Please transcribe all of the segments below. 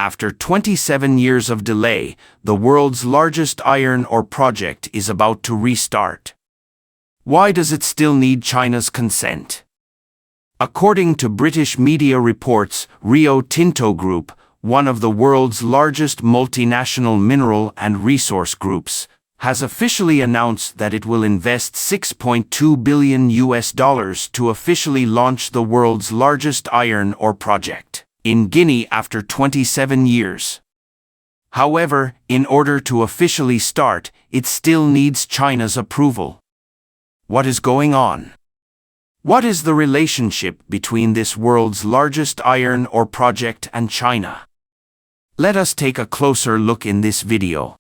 After 27 years of delay, the world's largest iron ore project is about to restart. Why does it still need China's consent? According to British media reports, Rio Tinto Group, one of the world's largest multinational mineral and resource groups, has officially announced that it will invest $6.2 billion to officially launch the world's largest iron ore project in Guinea after 27 years. However, in order to officially start, it still needs China's approval. What is going on? What is the relationship between this world's largest iron ore project and China? Let us take a closer look in this video.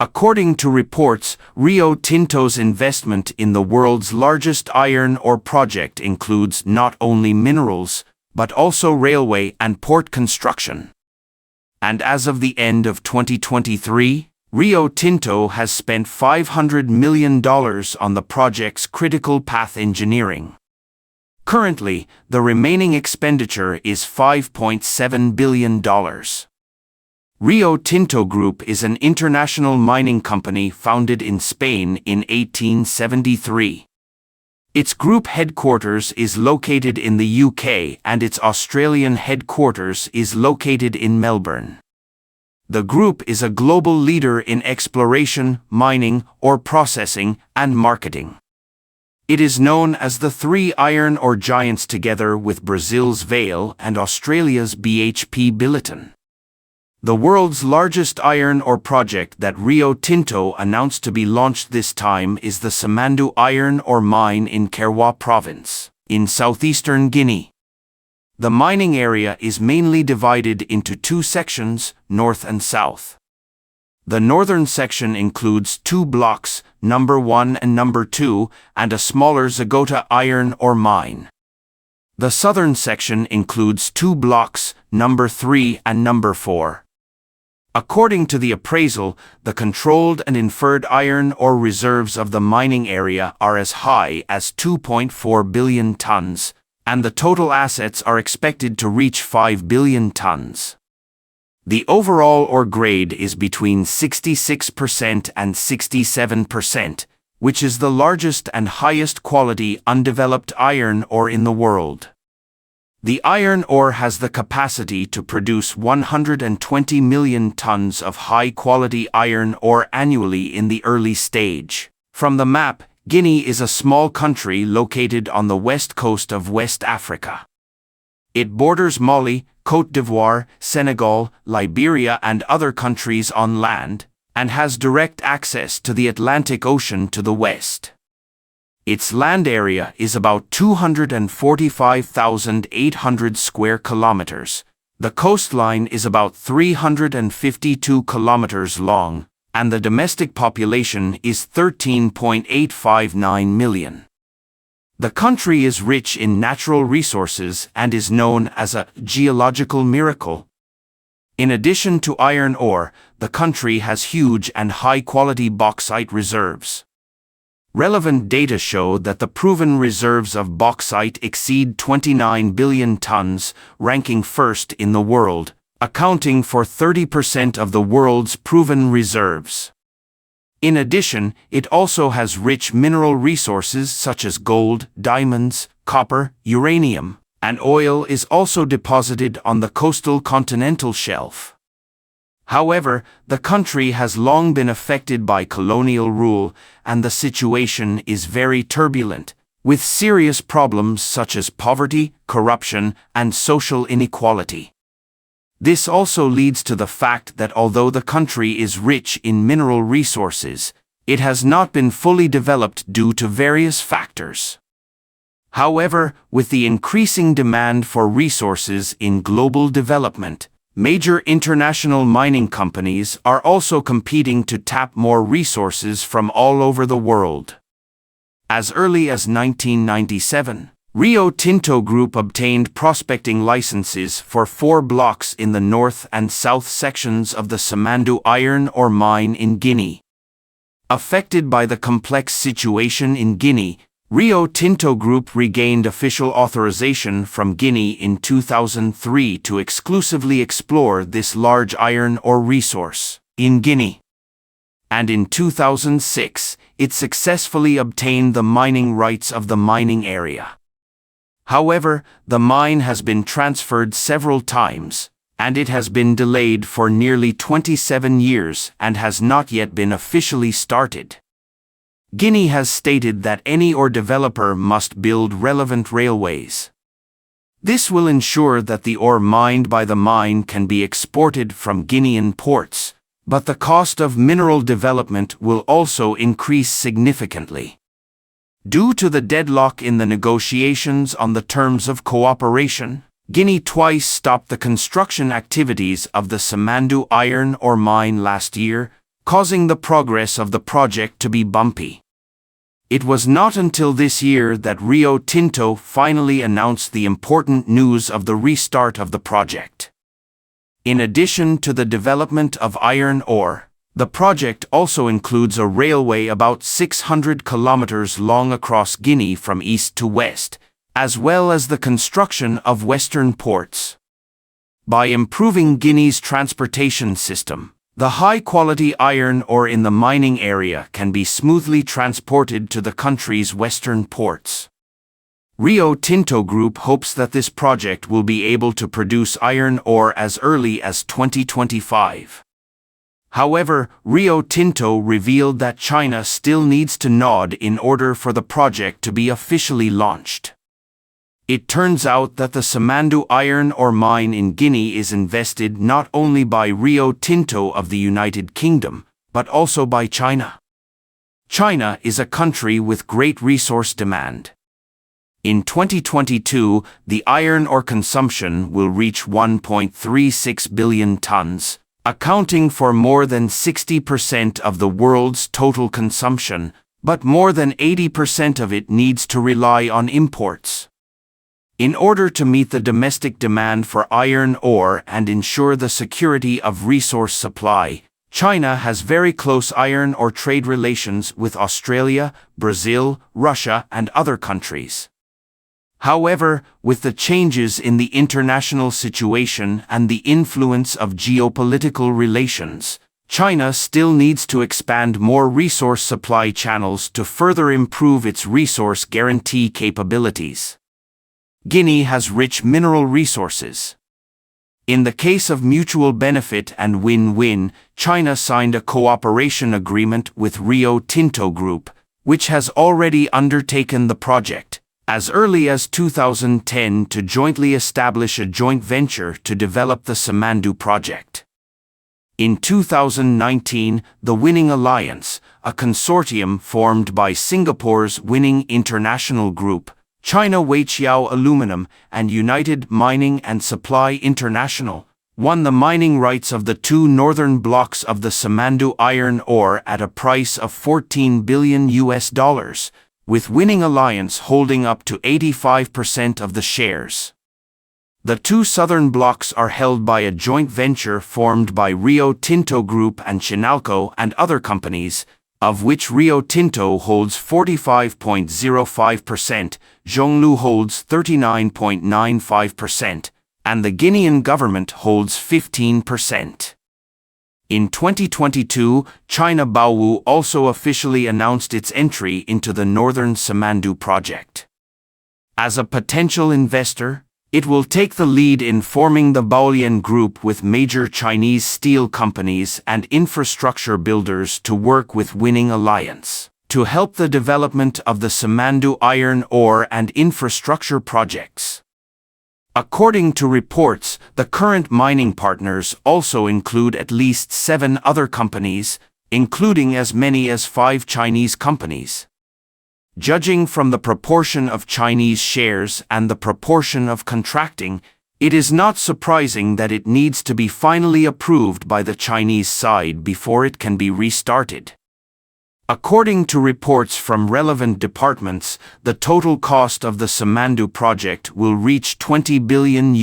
According to reports, Rio Tinto's investment in the world's largest iron ore project includes not only minerals, but also railway and port construction. And as of the end of 2023, Rio Tinto has spent $500 million on the project's critical path engineering. Currently, the remaining expenditure is $5.7 billion. Rio Tinto Group is an international mining company founded in Spain in 1873. Its group headquarters is located in the UK and its Australian headquarters is located in Melbourne. The group is a global leader in exploration, mining, ore processing, and marketing. It is known as the three iron ore giants together with Brazil's Vale and Australia's BHP Billiton. The world's largest iron ore project that Rio Tinto announced to be launched this time is the Simandou iron ore mine in Kairouan province, in southeastern Guinea. The mining area is mainly divided into two sections, north and south. The northern section includes two blocks, number 1 and number 2, and a smaller Zagota iron ore mine. The southern section includes two blocks, number 3 and number 4. According to the appraisal, the controlled and inferred iron ore reserves of the mining area are as high as 2.4 billion tons, and the total assets are expected to reach 5 billion tons. The overall ore grade is between 66% and 67%, which is the largest and highest quality undeveloped iron ore in the world. The iron ore has the capacity to produce 120 million tons of high-quality iron ore annually in the early stage. From the map, Guinea is a small country located on the west coast of West Africa. It borders Mali, Côte d'Ivoire, Senegal, Liberia and other countries on land, and has direct access to the Atlantic Ocean to the west. Its land area is about 245,800 square kilometers. The coastline is about 352 kilometers long, and the domestic population is 13.859 million. The country is rich in natural resources and is known as a geological miracle. In addition to iron ore, the country has huge and high-quality bauxite reserves. Relevant data show that the proven reserves of bauxite exceed 29 billion tons, ranking first in the world, accounting for 30% of the world's proven reserves. In addition, it also has rich mineral resources such as gold, diamonds, copper, uranium, and oil is also deposited on the coastal continental shelf. However, the country has long been affected by colonial rule, and the situation is very turbulent, with serious problems such as poverty, corruption, and social inequality. This also leads to the fact that although the country is rich in mineral resources, it has not been fully developed due to various factors. However, with the increasing demand for resources in global development, major international mining companies are also competing to tap more resources from all over the world. As early as 1997, Rio Tinto Group obtained prospecting licenses for 4 blocks in the north and south sections of the Simandou iron ore mine in Guinea. Affected by the complex situation in Guinea, Rio Tinto Group regained official authorization from Guinea in 2003 to exclusively explore this large iron ore resource in Guinea. And in 2006, it successfully obtained the mining rights of the mining area. However, the mine has been transferred several times, and it has been delayed for nearly 27 years and has not yet been officially started. Guinea has stated that any ore developer must build relevant railways. This will ensure that the ore mined by the mine can be exported from Guinean ports, but the cost of mineral development will also increase significantly. Due to the deadlock in the negotiations on the terms of cooperation, Guinea twice stopped the construction activities of the Simandou iron ore mine last year, causing the progress of the project to be bumpy. It was not until this year that Rio Tinto finally announced the important news of the restart of the project. In addition to the development of iron ore, the project also includes a railway about 600 kilometers long across Guinea from east to west, as well as the construction of western ports. By improving Guinea's transportation system, the high-quality iron ore in the mining area can be smoothly transported to the country's western ports. Rio Tinto Group hopes that this project will be able to produce iron ore as early as 2025. However, Rio Tinto revealed that China still needs to nod in order for the project to be officially launched. It turns out that the Simandou iron ore mine in Guinea is invested not only by Rio Tinto of the United Kingdom, but also by China. China is a country with great resource demand. In 2022, the iron ore consumption will reach 1.36 billion tons, accounting for more than 60% of the world's total consumption, but more than 80% of it needs to rely on imports. In order to meet the domestic demand for iron ore and ensure the security of resource supply, China has very close iron ore trade relations with Australia, Brazil, Russia, and other countries. However, with the changes in the international situation and the influence of geopolitical relations, China still needs to expand more resource supply channels to further improve its resource guarantee capabilities. Guinea has rich mineral resources. In the case of mutual benefit and win-win, China signed a cooperation agreement with Rio Tinto Group, which has already undertaken the project, as early as 2010 to jointly establish a joint venture to develop the Simandou project. In 2019, the Winning Alliance, a consortium formed by Singapore's Winning International Group, China Weiqiao Aluminum, and United Mining and Supply International, won the mining rights of the two northern blocks of the Simandou iron ore at a price of $14 billion, with Winning Alliance holding up to 85% of the shares. The two southern blocks are held by a joint venture formed by Rio Tinto Group and Chinalco and other companies, of which Rio Tinto holds 45.05%, Zhonglu holds 39.95%, and the Guinean government holds 15%. In 2022, China Baowu also officially announced its entry into the Northern Simandou project. As a potential investor, it will take the lead in forming the Baolian Group with major Chinese steel companies and infrastructure builders to work with Winning Alliance to help the development of the Simandou iron ore and infrastructure projects. According to reports, the current mining partners also include at least 7 other companies, including as many as 5 Chinese companies. Judging from the proportion of Chinese shares and the proportion of contracting, it is not surprising that it needs to be finally approved by the Chinese side before it can be restarted. According to reports from relevant departments, the total cost of the Simandou project will reach $20 billion.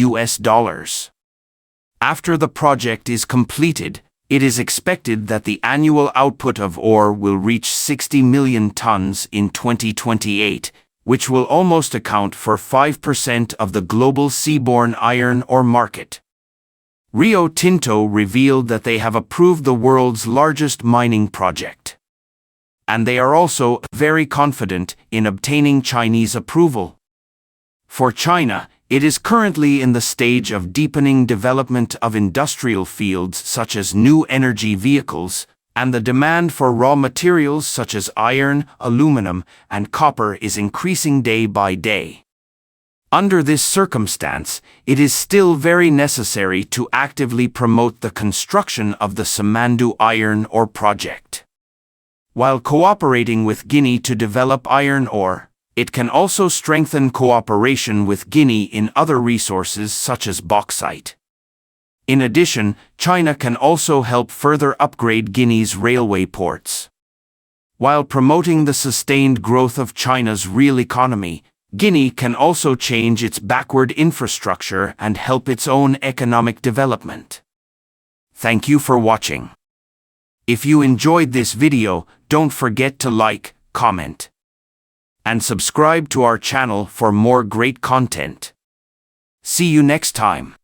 After the project is completed, It is expected that the annual output of ore will reach 60 million tons in 2028, which will almost account for 5% of the global seaborne iron ore market. Rio Tinto revealed that they have approved the world's largest mining project. And they are also very confident in obtaining Chinese approval. For China, it is currently in the stage of deepening development of industrial fields such as new energy vehicles, and the demand for raw materials such as iron, aluminum, and copper is increasing day by day. Under this circumstance, it is still very necessary to actively promote the construction of the Simandou iron ore project. While cooperating with Guinea to develop iron ore, it can also strengthen cooperation with Guinea in other resources such as bauxite. In addition, China can also help further upgrade Guinea's railway ports. While promoting the sustained growth of China's real economy, Guinea can also change its backward infrastructure and help its own economic development. Thank you for watching. If you enjoyed this video, don't forget to like, comment, and subscribe to our channel for more great content. See you next time.